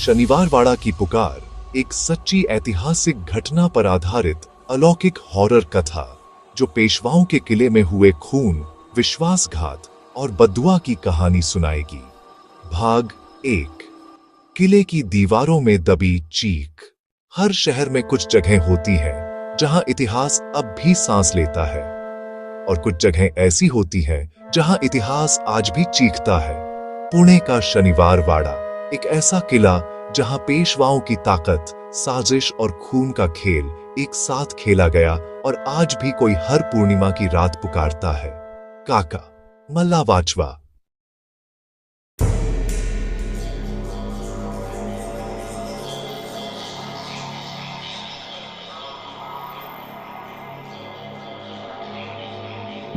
शनिवारवाड़ा की पुकार एक सच्ची ऐतिहासिक घटना पर आधारित अलौकिक हॉरर कथा जो पेशवाओं के किले में हुए खून, विश्वासघात और बद्दुआ की कहानी सुनाएगी। भाग 1। किले की दीवारों में दबी चीख। हर शहर में कुछ जगह होती हैं जहां इतिहास अब भी सांस लेता है और कुछ जगह ऐसी होती हैं जहां इतिहास आज भी चीखता है। पुणे का शनिवारवाड़ा एक ऐसा किला जहां पेशवाओं की ताकत, साजिश और खून का खेल एक साथ खेला गया और आज भी कोई हर पूर्णिमा की रात पुकारता है, काका मल्ला वाचवा।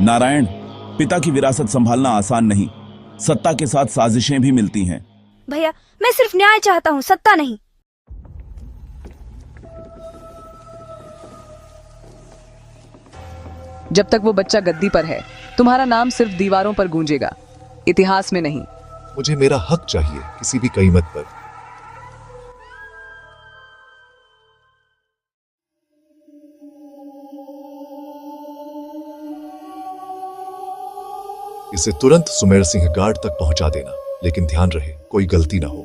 नारायण, पिता की विरासत संभालना आसान नहीं। सत्ता के साथ साजिशें भी मिलती हैं। भैया, मैं सिर्फ न्याय चाहता हूँ, सत्ता नहीं। जब तक वो बच्चा गद्दी पर है, तुम्हारा नाम सिर्फ दीवारों पर गूंजेगा, इतिहास में नहीं। मुझे मेरा हक चाहिए, किसी भी कीमत पर। इसे तुरंत सुमेर सिंह गार्ड तक पहुंचा देना, लेकिन ध्यान रहे कोई गलती ना हो।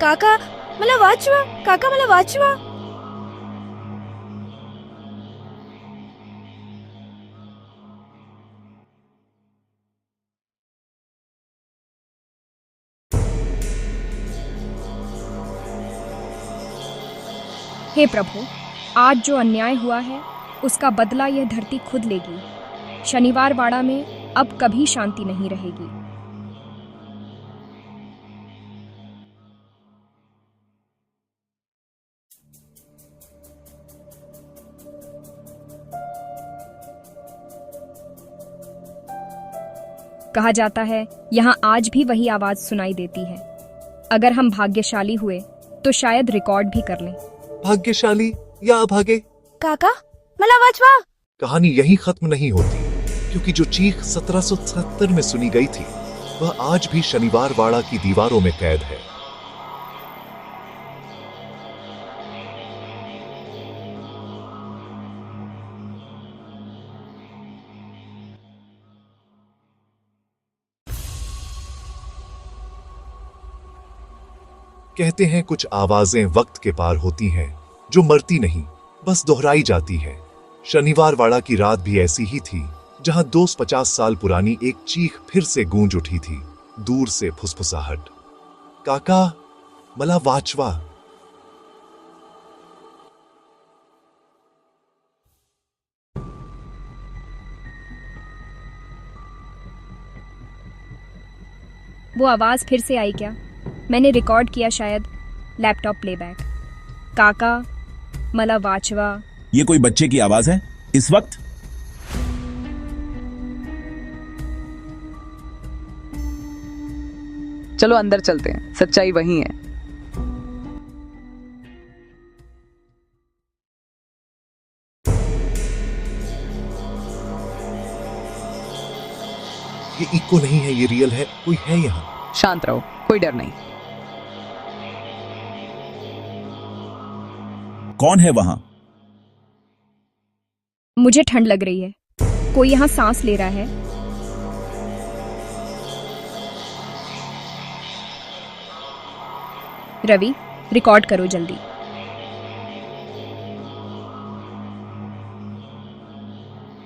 काका मला वाचवा, काका मला वाचवा। हे प्रभु, आज जो अन्याय हुआ है उसका बदला यह धरती खुद लेगी। शनिवारवाड़ा में अब कभी शांति नहीं रहेगी। कहा जाता है यहाँ आज भी वही आवाज सुनाई देती है। अगर हम भाग्यशाली हुए तो शायद रिकॉर्ड भी कर लें। भाग्यशाली या अभागे? काका मला वाचवा। कहानी यही खत्म नहीं होती, क्योंकि जो चीख 1770 में सुनी गई थी वह आज भी शनिवारवाड़ा की दीवारों में कैद है। कहते हैं कुछ आवाजें वक्त के पार होती हैं जो मरती नहीं, बस दोहराई जाती है। शनिवारवाड़ा की रात भी ऐसी ही थी, जहां 250 साल पुरानी एक चीख फिर से गूंज उठी थी, दूर से फुसफुसाहट, काका मला वाचवा। वो आवाज फिर से आई क्या? मैंने रिकॉर्ड किया शायद। Laptop playback. काका मला वाचवा। ये कोई बच्चे की आवाज है इस वक्त? चलो अंदर चलते हैं, सच्चाई वही है। ये इको नहीं है, ये रियल है। कोई है यहाँ। शांत रहो, कोई डर नहीं। कौन है वहां? मुझे ठंड लग रही है। कोई यहाँ सांस ले रहा है। रवि, रिकॉर्ड करो जल्दी।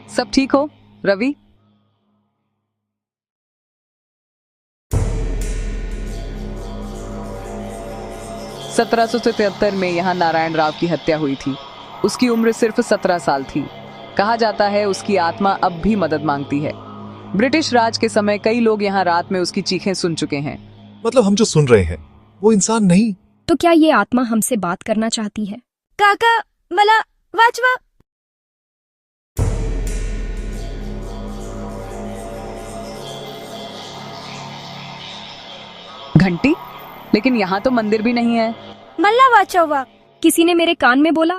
सब ठीक हो रवि? सत्रह सौ 1773 में यहाँ नारायण राव की हत्या हुई थी। उसकी उम्र सिर्फ 17 साल थी। कहा जाता है उसकी आत्मा अब भी मदद मांगती है। ब्रिटिश राज के समय कई लोग यहाँ रात में उसकी चीखें सुन चुके हैं। मतलब हम जो सुन रहे हैं वो इंसान नहीं? तो क्या ये आत्मा हमसे बात करना चाहती है? काका मला वाचवा। घंटी? लेकिन यहाँ तो मंदिर भी नहीं है। मला वाचवा. किसी ने मेरे कान में बोला।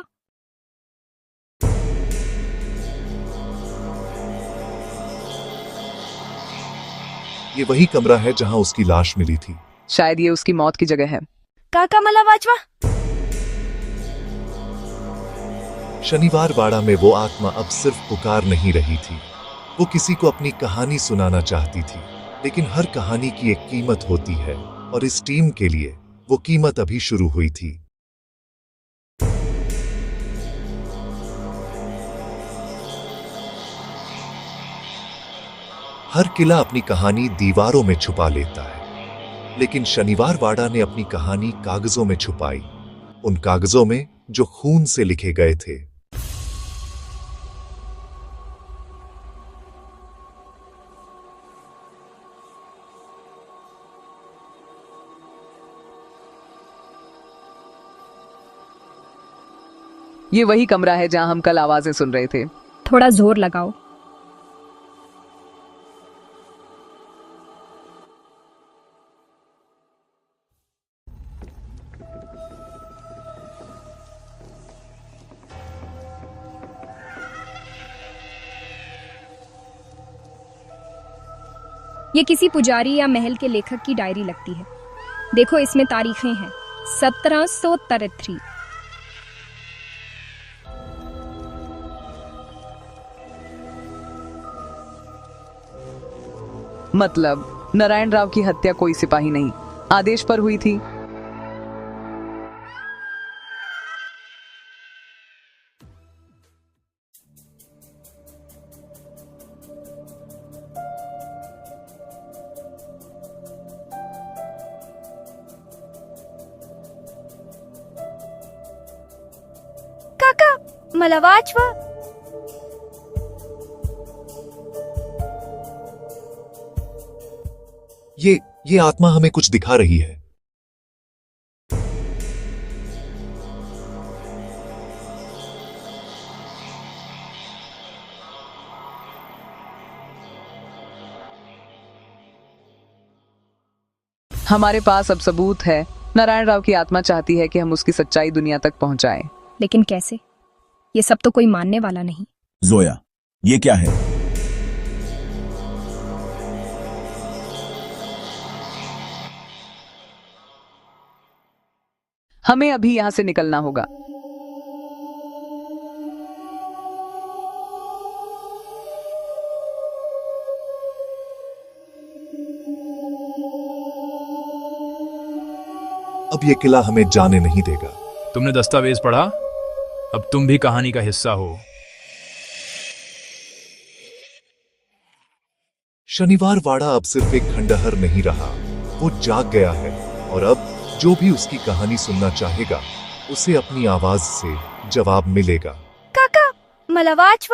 ये वही कमरा है जहां उसकी लाश मिली थी। शायद ये उसकी मौत की जगह है। काका मला वाचवा. शनिवार वाड़ा में वो आत्मा अब सिर्फ पुकार नहीं रही थी, वो किसी को अपनी कहानी सुनाना चाहती थी। लेकिन हर कहानी की एक कीमत होती है और इस टीम के लिए वो कीमत अभी शुरू हुई थी। हर किला अपनी कहानी दीवारों में छुपा लेता है, लेकिन शनिवार वाड़ा ने अपनी कहानी कागजों में छुपाई, उन कागजों में जो खून से लिखे गए थे। ये वही कमरा है जहां हम कल आवाजें सुन रहे थे। थोड़ा जोर लगाओ। ये किसी पुजारी या महल के लेखक की डायरी लगती है। देखो इसमें तारीखें हैं। 1733। मतलब नारायण राव की हत्या कोई सिपाही नहीं, आदेश पर हुई थी। काका मला वाचवा. ये आत्मा हमें कुछ दिखा रही है। हमारे पास अब सबूत है। नारायण राव की आत्मा चाहती है कि हम उसकी सच्चाई दुनिया तक पहुंचाएं। लेकिन कैसे? ये सब तो कोई मानने वाला नहीं। जोया, ये क्या है? हमें अभी यहां से निकलना होगा। अब ये किला हमें जाने नहीं देगा। तुमने दस्तावेज पढ़ा? अब तुम भी कहानी का हिस्सा हो। शनिवार वाड़ा अब सिर्फ एक खंडहर नहीं रहा, वो जाग गया है और अब जो भी उसकी कहानी सुनना चाहेगा उसे अपनी आवाज से जवाब मिलेगा। काका मला वाचवा.